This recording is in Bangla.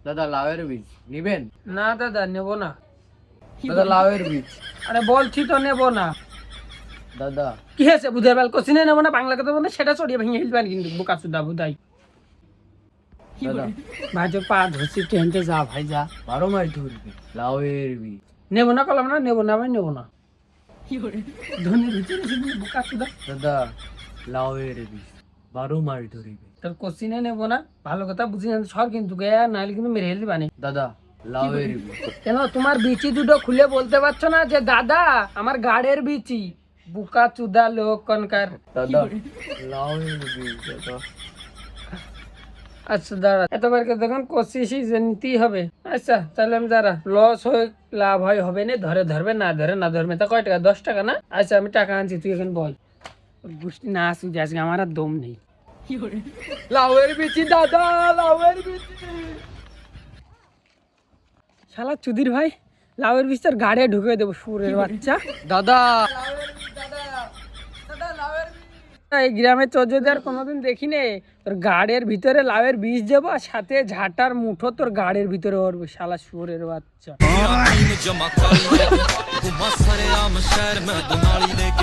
দাদা লাউয়ের বীজ নিবেন? না দাদা নেবো না। দাদা লাউয়ের বীজ। আরে বলছি তো নেবো না। দাদা কি হয়েছে বুধের বেল কোচিনে নেবো না, বাংলা কথা বলবো সেটা চড়িয়ে ভেঙে ফেলবেন কিন্তু বোকা চুদা বুধাই। দাদা ভাই তোর পা ধরছি, ট্রেনতে যা ভাই যা। 12 মাস ধরবে লাউয়ের বীজ। নেবো না কলাম না, নেবো না ভাই নেবো না। ধনের ভিতরে শুধু বোকা চুদা। দাদা লাউয়ের বীজ 12 মাস ধরবে। তোর কোচিনে নেবো না, ভালো কথা বুঝি না সর কিন্তু গে, নাহলে কিন্তু মেরে ফেলবি বানে। দাদা লাউয়ের বীজ। কেন তোমার বিচি দুটো খুলে বলতে পারছো না যে দাদা আমার গাড়ের বিচি? বুকা চুদা লোক কনকার। দাদা লাউয়ের বীজ দাদা। আচ্ছা দাঁড়া, এতবারকে দেখুন কোশিসই যে নিতেই হবে। আচ্ছা তাহলে আমি দাঁড়া, লস হয় লাভ হয় হবে না, ধরবে না ধরবে তা কয় টাকা? 10 টাকা না? আচ্ছা আমি টাকা আনছি, তুই এখন বল। গোষ্ঠী না আসুক আজকে, আমার আর দম নেই। লাউয়ের বিচি দাদা, লাউয়ের বিচি। শালা চুদির ভাই, লাউয়ের বীজ তোর গাড়ে ঢুকে দেবো সুরের বাচ্চা। দাদা এই গ্রামে তোর যদি আর কোনোদিন দেখি নে, তোর গাড়ের ভিতরে লাউয়ের বীজ দেবো আর সাথে ঝাঁটার মুঠো তোর গাড়ের ভিতরে ওরবে, শালা সুরের বাচ্চা।